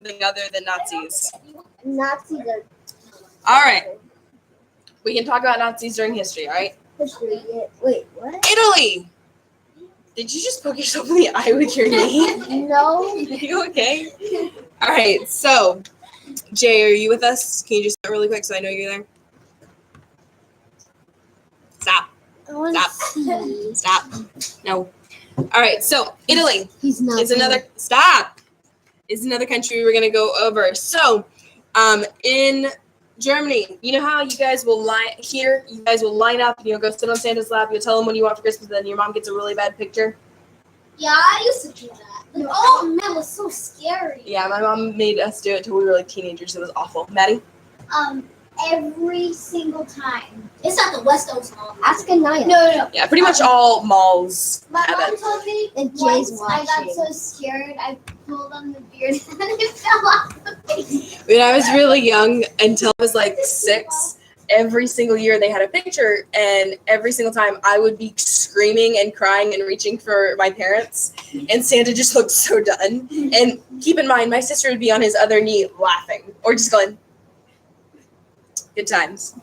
something other than Nazis. Nazis are. All right. We can talk about Nazis during history, all right? History. Yeah. Wait, what? Italy! Did you just poke yourself in the eye with your knee? No. Are you okay? All right, so, Jay, are you with us? Can you just start really quick so I know you're there? Stop. I want to see. Stop. No. All right, so Italy He's not. is another country we're gonna go over. So, in Germany, you know how you guys will line up, go sit on Santa's lap, you'll tell him what you want for Christmas, then your mom gets a really bad picture. Yeah, I used to do that. Oh man, it was so scary. Yeah, my mom made us do it till we were like teenagers. It was awful. Maddie? Every single time. It's at the West Oaks Mall. Ask Anaya. No. Yeah, pretty much all malls My have mom it. told me And Jay's once I got watching. so scared, I pulled on the beard and it fell off the face. When I was really young, until I was like 6, every single year they had a picture, and every single time I would be screaming and crying and reaching for my parents, and Santa just looked so done. And keep in mind, my sister would be on his other knee laughing or just going, good times.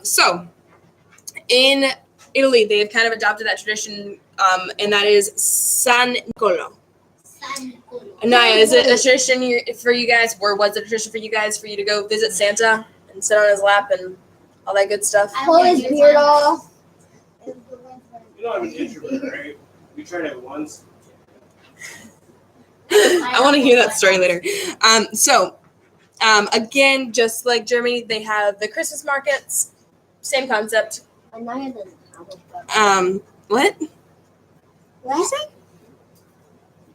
So in Italy, they have kind of adopted that tradition, and that is San Nicolo. Anaya, is it a tradition for you guys, or was it a tradition for you guys for you to go visit Santa and sit on his lap and all that good stuff? Pull his beard off. You know I'm an introvert, right? We tried it once. I want to hear that story later. Again, just like Germany, they have the Christmas markets. Same concept. Anaya doesn't have a brother. What? What'd you say?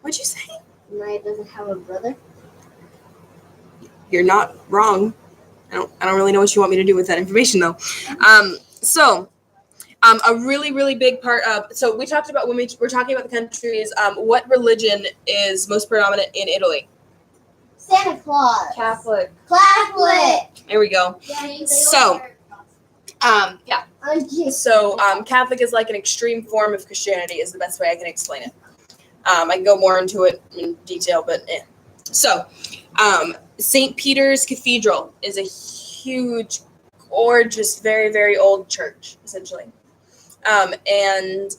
What'd you say? Anaya doesn't have a brother. You're not wrong. I don't really know what you want me to do with that information though. A really, really big part of, so we talked about when we were talking about the countries, what religion is most predominant in Italy? Santa Claus. Catholic. Catholic. There we go. So, yeah. So, Catholic is like an extreme form of Christianity is the best way I can explain it. I can go more into it in detail, but So, St. Peter's Cathedral is a huge, gorgeous, very, very old church, essentially. And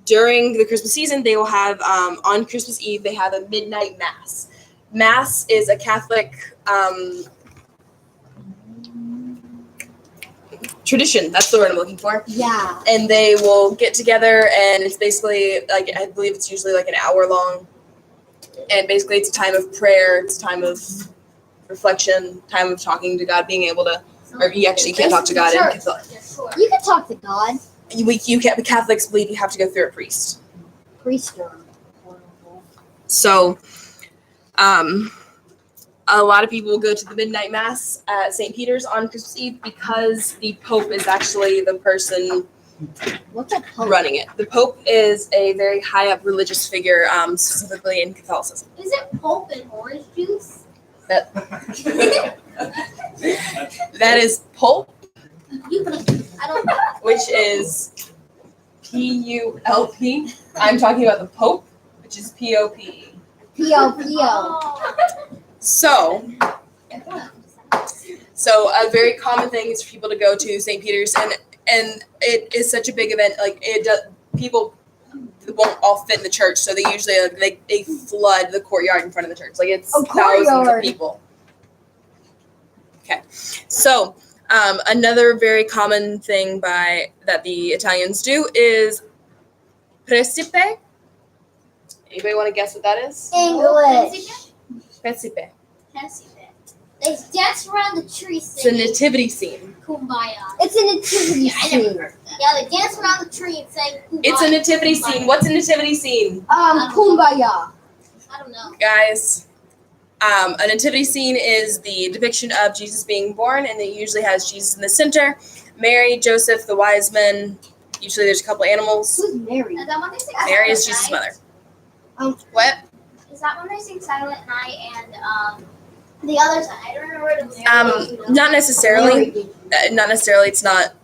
during the Christmas season, they will have, on Christmas Eve, they have a midnight mass. Mass is a Catholic tradition. That's the word I'm looking for. Yeah. And they will get together, and it's basically, like, I believe it's usually like an hour long. And basically it's a time of prayer, it's a time of reflection, time of talking to God, being able to, or you actually can't talk to God in Catholic. You can talk to God. You can't, Catholics believe you have to go through a priest. Priest. So, a lot of people go to the midnight mass at St. Peter's on Christmas Eve because the Pope is actually the person What's a Pope? running it. The Pope is a very high up religious figure, specifically in Catholicism. Is it Pope and orange juice? That is Pope, I don't know. which is P-U-L-P. I'm talking about the Pope, which is P-O-P. P.O. So a very common thing is for people to go to St. Peter's, and it is such a big event. Like people won't all fit in the church, so they usually they flood the courtyard in front of the church. Like it's thousands of people. Okay, so another very common thing that the Italians do is Principe. Anybody want to guess what that is? English. Principe. They dance around the tree It's a singing nativity scene. Kumbaya. It's a nativity scene. Yeah, they dance around the tree and sing Kumbaya. It's a nativity scene. What's a nativity scene? Kumbaya. I don't know. Guys, a nativity scene is the depiction of Jesus being born, and it usually has Jesus in the center, Mary, Joseph, the wise men. Usually there's a couple animals. Who's Mary? Is that when they sing Mary is Silent Jesus' Night? mother. What? Is that when they sing Silent Night and the other side? I don't remember the lyrics. Not necessarily. Not necessarily. It's not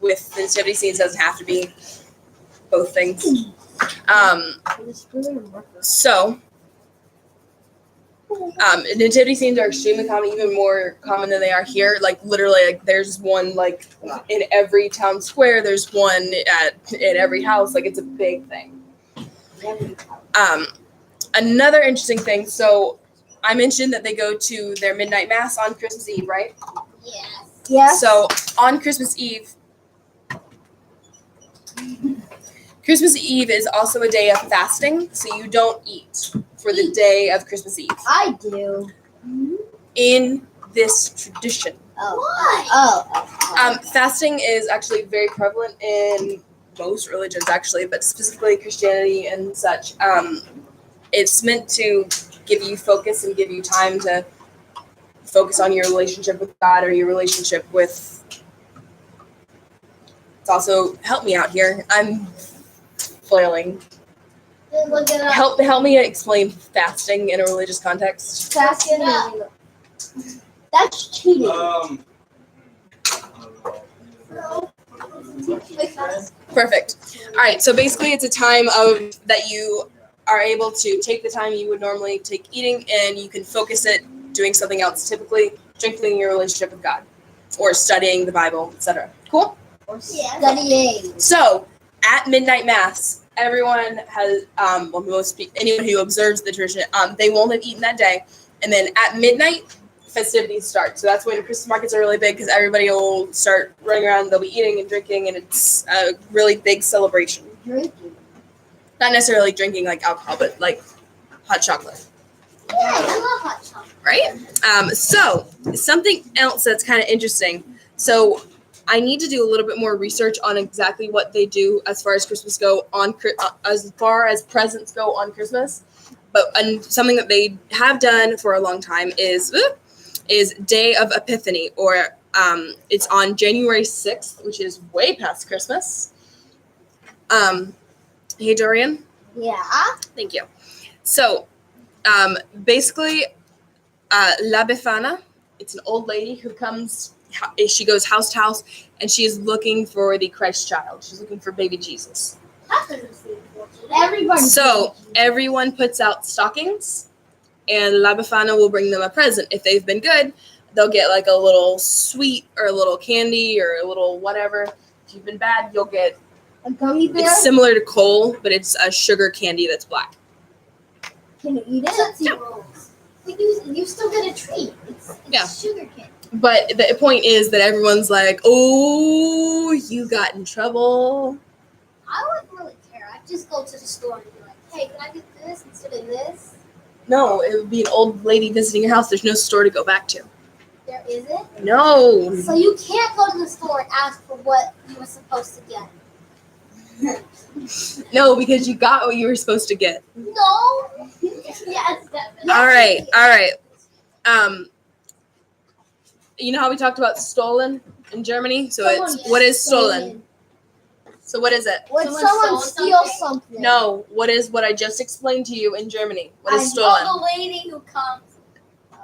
with the nativity scenes. Doesn't have to be both things. So Nativity scenes are extremely common, even more common than they are here. Like literally, like there's one like in every town square. There's one in every house. Like it's a big thing. Another interesting thing. So I mentioned that they go to their midnight mass on Christmas Eve, right? Yes. Yes. So on Christmas Eve is also a day of fasting. So you don't eat for the day of Christmas Eve. I do. In this tradition. Fasting is actually very prevalent in most religions, actually, but specifically Christianity and such. It's meant to give you focus and give you time to focus on your relationship with God or your relationship with. It's also help me out here. I'm flailing. Look it up. Help me explain fasting in a religious context. Fasting. That's cheating. Perfect. All right. So basically, it's a time of that you are able to take the time you would normally take eating, and you can focus it doing something else. Typically, strengthening your relationship with God, or studying the Bible, etc. Cool. Studying. So at midnight mass, everyone has anyone who observes the tradition, they won't have eaten that day, and then at midnight, festivities start. So that's when Christmas markets are really big because everybody will start running around. They'll be eating and drinking, and it's a really big celebration. Drinking. Not necessarily drinking like alcohol, but like hot chocolate, Yeah, I love hot chocolate. right? So something else that's kind of interesting. So I need to do a little bit more research on exactly what they do as far as Christmas go on, as far as presents go on Christmas. But something that they have done for a long time is Day of Epiphany, or it's on January 6th, which is way past Christmas. Hey, Dorian. Yeah. Thank you. So, basically, La Befana, it's an old lady who comes, she goes house to house, and she is looking for the Christ child. She's looking for baby Jesus. That doesn't seem fortunate. Everybody. So, everyone puts out stockings, and La Befana will bring them a present. If they've been good, they'll get like a little sweet or a little candy or a little whatever. If you've been bad, you'll get, A gummy bear. it's similar to coal, but it's a sugar candy that's black. Can you eat it? Tootsie Rolls. But you still get a treat. It's Yeah. sugar cane. But the point is that everyone's like, oh, you got in trouble. I wouldn't really care. I'd just go to the store and be like, hey, can I get this instead of this? No, it would be an old lady visiting your house. There's no store to go back to. There isn't. No. So you can't go to the store and ask for what you were supposed to get. No, because you got what you were supposed to get. No. Yes, definitely. All right. You know how we talked about stolen in Germany? So what is stolen? So what is it? When Someone someone stole steals something. No, what is what I just explained to you in Germany? What is stolen? Oh, the lady who comes.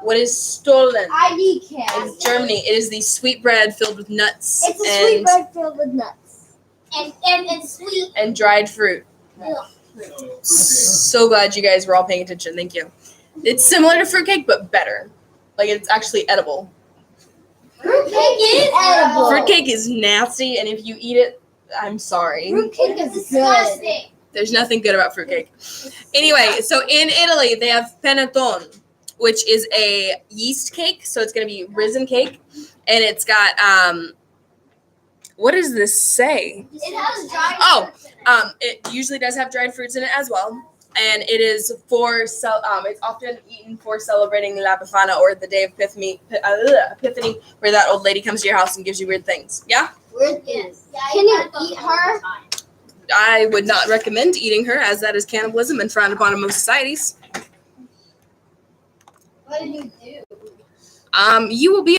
What is stolen? ID card. In Germany, it is the sweet bread filled with nuts It's a sweet bread filled with nuts. And sweet. and dried fruit. Ugh. So glad you guys were all paying attention. Thank you. It's similar to fruitcake, but better. Like, it's actually edible. Fruitcake is edible. Fruitcake is nasty, and if you eat it, I'm sorry. Fruitcake It's is good. disgusting. There's nothing good about fruitcake. Anyway, so in Italy, they have panettone, which is a yeast cake. So it's going to be risen cake, and it's got what does this say? It has dried Oh, fruits in it. It usually does have dried fruits in it as well, and it is it's often eaten for celebrating La Befana, or the day of Epiphany, where that old lady comes to your house and gives you weird things. Yeah, Weird Yes. things. Yeah, Can you gotta go eat all the her? time. I would not recommend eating her, as that is cannibalism and frowned upon in most societies. What did you do? You will be